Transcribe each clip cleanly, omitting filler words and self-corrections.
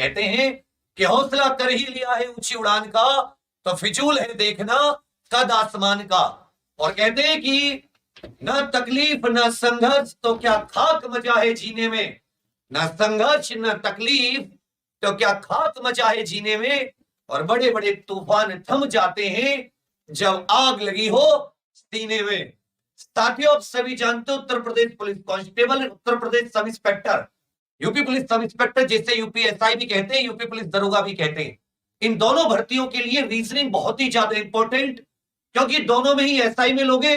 कहते हैं कि हौसला कर ही लिया है ऊंची उड़ान का, तो फिजूल है देखना कद आसमान का। और कहते हैं कि न तकलीफ न संघर्ष तो क्या खाक मचा है जीने में, न संघर्ष न तकलीफ तो क्या खाक मचा है जीने में। और बड़े बड़े तूफान थम जाते हैं जब आग लगी हो सीने में। साथियों, आप सभी जानते हो Uttar Pradesh police constable, Uttar Pradesh sub inspector, UP police sub inspector, जिसे यूपीएसआई भी कहते हैं, यूपी पुलिस दरोगा भी कहते हैं, इन दोनों भर्तियों के लिए रीजनिंग बहुत ही ज्यादा इंपॉर्टेंट, क्योंकि दोनों में ही एसआई में लोगे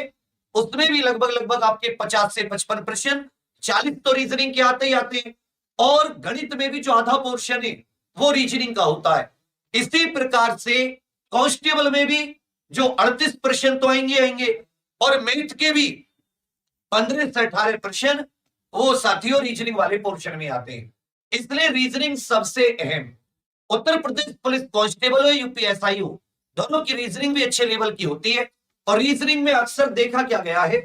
उसमें भी लगभग लगभग आपके 50 से 55 प्रश्न, 40 तो रीजनिंग के आते ही आते हैं, और गणित में भी जो आधा पोर्शन है वो रीजनिंग का होता है। इसी प्रकार से कांस्टेबल में भी जो 38 प्रश्न तो आएंगे आएंगे, और मैथ के भी 15 से 18 प्रश्न वो साथियों रीजनिंग वाले पोर्शन में आते हैं। इसलिए रीजनिंग सबसे अहम। उत्तर प्रदेश पुलिस कांस्टेबल हो, यूपीएसआई हो, दोनों की रीजनिंग भी अच्छे लेवल की होती है। और रीजनिंग में अक्सर देखा क्या गया है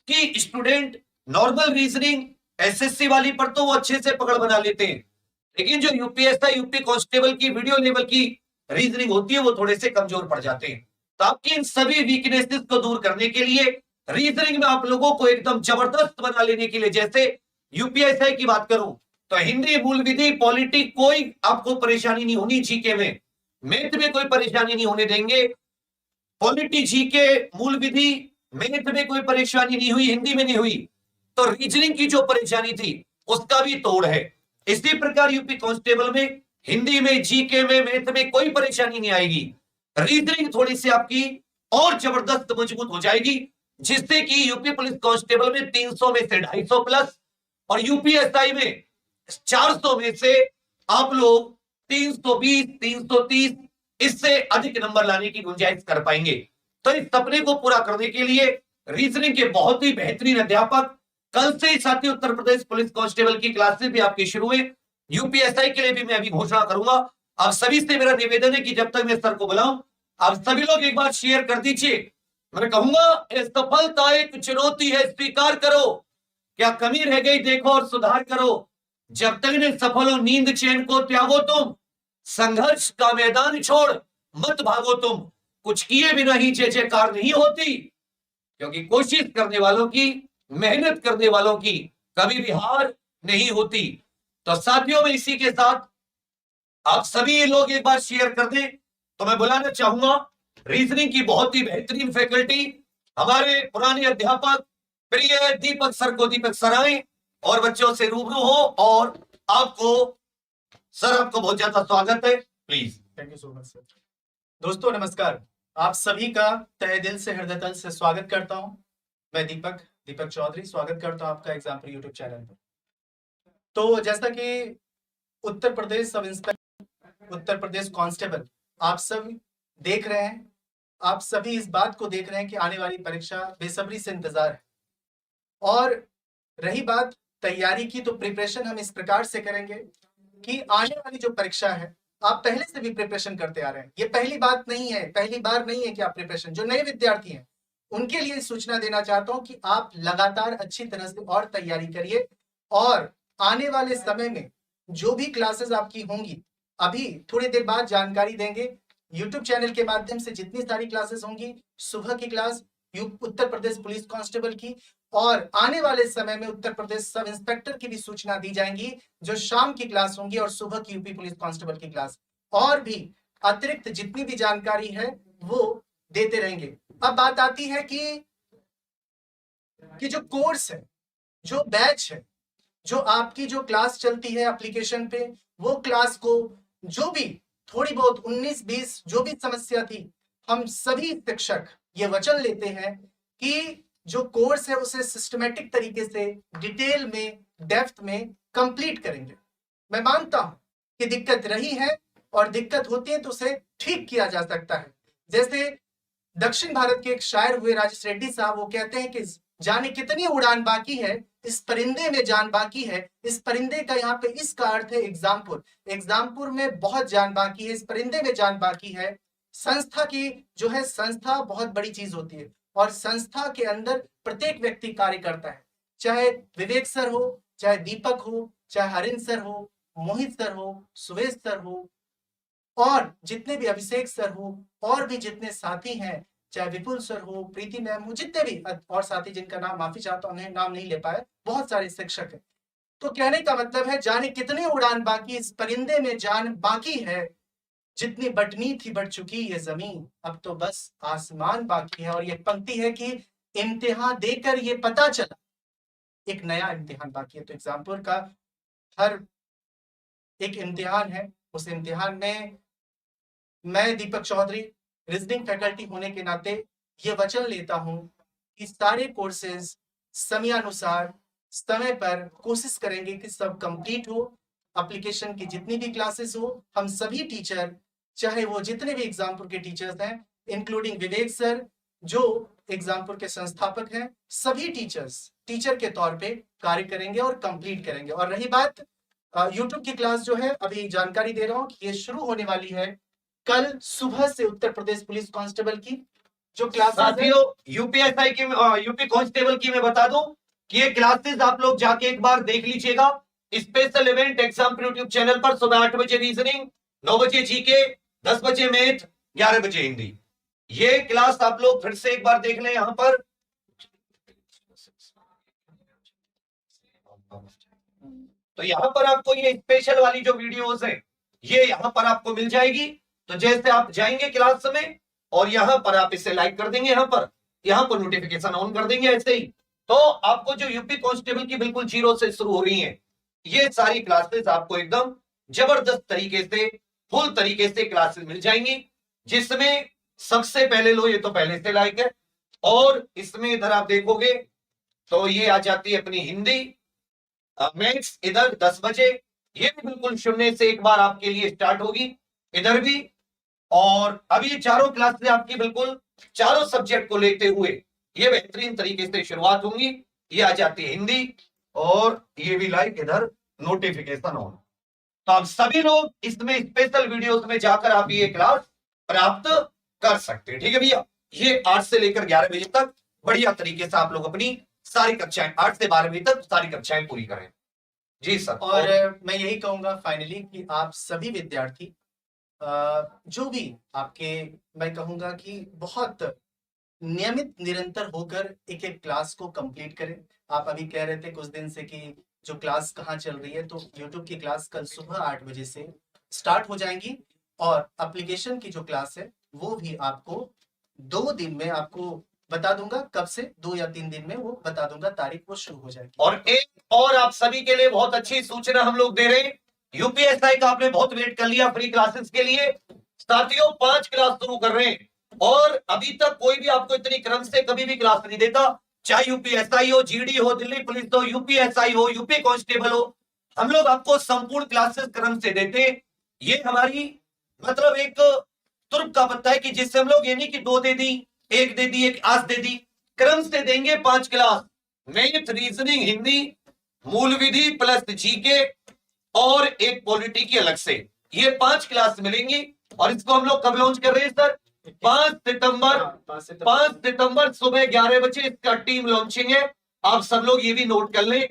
कि स्टूडेंट नॉर्मल रीजनिंग एसएससी वाली पर तो वो अच्छे से पकड़ बना लेते हैं, लेकिन जो यूपीएसआई यूपी कांस्टेबल की वीडियो लेवल की रीजनिंग होती है वो थोड़े से कमजोर पड़ जाते हैं। तो आपकी इन सभी वीकनेसेस को दूर करने के लिए, रीजनिंग में आप लोगों को एकदम जबरदस्त बना लेने के लिए, जैसे यूपीएसआई की बात करूं तो हिंदी, मूल विधि, पॉलिटी कोई आपको परेशानी नहीं होनी, जीके में, मैथ में कोई परेशानी नहीं होने देंगे, पॉलिटी, जीके, मूल विधि, मैथ में कोई परेशानी नहीं हुई, हिंदी में नहीं हुई, तो रीजनिंग की जो परेशानी थी उसका भी तोड़ है। इसी प्रकार यूपी कांस्टेबल में हिंदी में, जीके में, मैथ में कोई परेशानी नहीं आएगी। रीजनिंग थोड़ी सी आपकी और जबरदस्त मजबूत हो जाएगी, जिससे कि यूपी पुलिस कांस्टेबल में 300 में से 250 प्लस, और यूपीएसआई में 400 में से आप लोग 320, 330 इससे अधिक नंबर लाने की गुंजाइश कर पाएंगे। तो इस सपने को पूरा करने के लिए रीजनिंग के बहुत ही बेहतरीन अध्यापक कल से ही साथी उत्तर प्रदेश पुलिस कांस्टेबल की क्लासेस भी आपकी शुरू है। यूपीएसआई के लिए भी मैं अभी घोषणा करूंगा। आप सभी से मेरा निवेदन है कि जब तक मैं सर को बुलाऊं आप सभी लोग एक बार शेयर कर दीजिए। मैं कहूंगा सफलता एक चुनौती है, स्वीकार करो, क्या कमी रह गई देखो और सुधार करो। जब तक ने सफल हो नींद चैन को त्यागो तुम, संघर्ष का मैदान छोड़ मत भागो तुम, कुछ किए बिना ही जय जयकार नहीं होती, क्योंकि कोशिश करने वालों की, मेहनत करने वालों की कभी भी हार नहीं होती। तो साथियों में इसी के साथ आप सभी लोग एक बार शेयर कर दें तो मैं बुलाना चाहूंगा रीजनिंग की बहुत ही बेहतरीन फैकल्टी, हमारे पुराने अध्यापक प्रिय दीपक सर को। दीपक सर आए और बच्चों से रूबरू हो, और आपको सर, आपको बहुत ज्यादा स्वागत है, please. Thank you so much sir. दोस्तों नमस्कार, आप सभी का तहे दिल से, हृदय तल से स्वागत करता हूं। मैं दीपक चौधरी स्वागत करता हूं आपका एग्जाम्पल यूट्यूब चैनल पर। तो जैसा कि उत्तर Pradesh sub inspector, Uttar Pradesh constable आप सब देख रहे हैं, आप सभी इस बात को देख रहे हैं कि आने वाली परीक्षा बेसब्री से इंतजार है। और रही बात तैयारी की, तो प्रिपरेशन हम इस प्रकार से करेंगे कि आने वाली जो परीक्षा है आप पहले से भी प्रिपरेशन करते आ रहे हैं। ये पहली बात नहीं है, पहली बार नहीं है कि आप प्रिपरेशन, जो नए विद्यार्थी हैं उनके लिए सूचना देना चाहता हूं कि आप लगातार अच्छी तरह से और तैयारी करिए। और आने वाले समय में जो भी क्लासेस आपकी होंगी, अभी थोड़ी देर बाद जानकारी देंगे, यूट्यूब चैनल के माध्यम से जितनी सारी क्लासेस होंगी, सुबह की class Uttar Pradesh police constable की, और आने वाले समय में उत्तर प्रदेश सब इंस्पेक्टर की भी सूचना दी जाएंगी, जो शाम की क्लास होंगी, और सुबह की यूपी पुलिस कांस्टेबल की क्लास, और भी अतिरिक्त जितनी भी जानकारी है वो देते रहेंगे। अब बात आती है कि जो कोर्स है, जो बैच है, जो आपकी जो क्लास चलती है एप्लीकेशन पे, वो क्लास को जो भी थोड़ी बहुत 19-20 जो भी समस्या थी, हम सभी शिक्षक ये वचन लेते हैं कि जो कोर्स है उसे सिस्टमेटिक तरीके से, डिटेल में, डेप्थ में कंप्लीट करेंगे। मैं मानता हूं कि दिक्कत रही है और दिक्कत होती है तो उसे ठीक किया जा सकता है। जैसे दक्षिण भारत के एक शायर हुए राजेश रेड्डी साहब, वो कहते हैं कि जाने कितनी उड़ान बाकी है, इस परिंदे में जान बाकी है। इस परिंदे का यहाँ पे इसका अर्थ है एग्जामपुर, एग्जामपुर में बहुत जान बाकी है, इस परिंदे में जान बाकी है। संस्था की जो है, संस्था बहुत बड़ी चीज होती है, और संस्था के अंदर प्रत्येक व्यक्ति कार्य करता है, चाहे विवेक सर हो, चाहे दीपक हो, चाहे हरिंद सर हो, मोहित सर हो, सुवेश सर हो, और जितने भी अभिषेक सर हो, और भी जितने साथी हैं, चाहे विपुल सर हो, प्रीति मैम हो, जितने भी और साथी जिनका नाम माफी चाहता हूं, उन्हें नाम नहीं ले पाए, बहुत सारे शिक्षक हैं। तो कहने का मतलब है, जाने कितनी उड़ान बाकी, इस परिंदे में जान बाकी है, जितनी बटनी थी बढ़ चुकी ये जमीन, अब तो बस आसमान बाकी है। और ये पंक्ति है कि इम्तिहान देकर ये पता चला, एक नया इम्तिहान बाकी है। तो एग्जाम्पल का हर एक इम्तिहान है, उस इम्तिहान में मैं दीपक चौधरी रीजनिंग फैकल्टी होने के नाते ये वचन लेता हूं कि सारे कोर्सेज समयानुसार समय पर कोशिश करेंगे कि सब कंप्लीट हो। एप्लीकेशन की जितनी भी क्लासेस हो, हम सभी टीचर, चाहे वो जितने भी एग्जामपुर के टीचर्स हैं, इंक्लूडिंग विवेक सर जो एग्जामपुर के संस्थापक हैं, सभी टीचर्स टीचर के तौर पे कार्य करेंगे और कंप्लीट करेंगे। और रही बात यूट्यूब की क्लास, जो है अभी जानकारी दे रहा हूँ कि ये शुरू होने वाली है कल सुबह से। उत्तर प्रदेश पुलिस कांस्टेबल की जो क्लास, साथियों यूपीएसआई की, यूपी कांस्टेबल की मैं बता दूं कि ये क्लासेस आप लोग जाके एक बार देख लीजिएगा। Special event exam YouTube channel पर सुबह 8 बजे रीजनिंग, 9 बजे जीके, 10 बजे मैथ, 11 बजे हिंदी। ये क्लास आप लोग फिर से एक बार देख लें। यहां पर तो यहां पर आपको ये स्पेशल वाली जो वीडियोस है ये यहां पर आपको मिल जाएगी। तो जैसे आप जाएंगे क्लास में और यहां पर आप इसे लाइक कर देंगे, यहां पर नोटिफिकेशन ऑन कर देंगे ऐसे ही, तो आपको जो यूपी कांस्टेबल की बिल्कुल जीरो से शुरू हो रही है, ये सारी क्लासेस आपको एकदम जबरदस्त तरीके से, फुल तरीके से क्लासेस मिल जाएंगी। जिसमें सबसे पहले लो, ये तो पहले से लाइक है, और इसमें इधर आप देखोगे तो ये आ जाती है अपनी हिंदी, मैथ्स इधर 10 बजे, ये भी बिल्कुल शून्य से एक बार आपके लिए स्टार्ट होगी इधर भी। और अब ये चारों क्लासेस आपकी बिल्कुल चारों सब्जेक्ट को लेते हुए ये बेहतरीन तरीके से शुरुआत होंगी। ये आ जाती है हिंदी, और ये भी लाइक इधर नोटिफिकेशन ऑन। तो आप सभी लोग इसमें स्पेशल वीडियोस में जाकर आप ये क्लास प्राप्त कर सकते हैं। ठीक है भैया, ये 8 से लेकर 11 बजे तक बढ़िया तरीके से आप लोग अपनी सारी कक्षाएं, 8 से 12 बजे तक सारी कक्षाएं पूरी करें। जी सर। और मैं यही कहूंगा फाइनली कि आप सभी विद्यार्थी जो भी आपके, मैं कहूंगा कि बहुत नियमित निरंतर होकर एक एक क्लास को कंप्लीट करें। आप अभी कह रहे थे कुछ दिन से कि जो क्लास कहाँ चल रही है, तो यूट्यूब की क्लास कल सुबह 8 बजे से स्टार्ट हो जाएंगी, और एप्लीकेशन की जो क्लास है वो भी आपको 2 दिन में आपको बता दूंगा, कब से 2 या 3 दिन में वो बता दूंगा, तारीख वो शुरू हो जाएगी। और एक और आप सभी के लिए बहुत अच्छी सूचना हम लोग दे रहे हैं। यूपीएसआई का आपने बहुत वेट कर लिया फ्री क्लासेस के लिए। साथियों 5 क्लास शुरू कर रहे हैं, और अभी तक कोई भी आपको इतनी क्रम से कभी भी क्लास नहीं देता, चाहे यूपीएसआई हो, जीडी हो, दिल्ली पुलिस हो, यूपीएसआई हो, यूपी कांस्टेबल हो, हम लोग आपको संपूर्ण क्लासेस क्रम से देते हैं। ये हमारी मतलब एक तुर्क का पत्ता है कि जिससे हम लोग ये नहीं कि 2 दे दी, 1 दे दी, 1 आज दे दी, क्रम से देंगे 5 क्लास, मैथ, रीजनिंग, हिंदी, मूल विधि प्लस जीके, और एक पॉलिटी की अलग से, ये 5 क्लास मिलेंगी। और इसको हम लोग कब लॉन्च कर रहे हैं सर? 5 सितंबर सुबह 11 बजे इसका टीम लॉन्चिंग है। आप सब लोग ये भी नोट कर लें,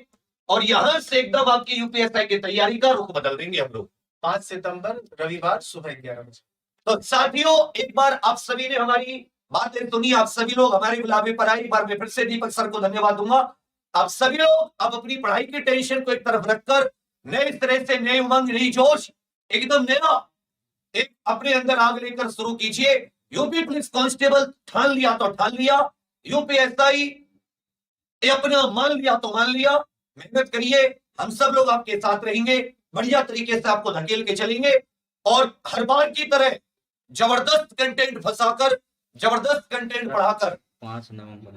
और यहां से एकदम आपकी यूपीएसआई की तैयारी का रुख बदल देंगे हम लोग। 5 सितंबर रविवार सुबह 11 बजे। तो साथियों एक बार आप सभी ने हमारी बातें सुनी, आप सभी लोग हमारे बुलावे पर आए। एक बार मैं फिर से दीपक सर को धन्यवाद दूंगा। आप सभी लोग अब अपनी पढ़ाई की टेंशन को एक तरफ रखकर नए तरह से, नए उमंग, नई जोश, एकदम नया एक अपने अंदर आग लेकर शुरू कीजिए। यूपी पुलिस कांस्टेबल ठान लिया तो ठान लिया, यूपीएसआई अपना मान लिया तो मान लिया। मेहनत करिए, हम सब लोग आपके साथ रहेंगे, बढ़िया तरीके से आपको धकेल के चलेंगे, और हर बार की तरह जबरदस्त कंटेंट फंसाकर, जबरदस्त कंटेंट पढ़ाकर 5 नवंबर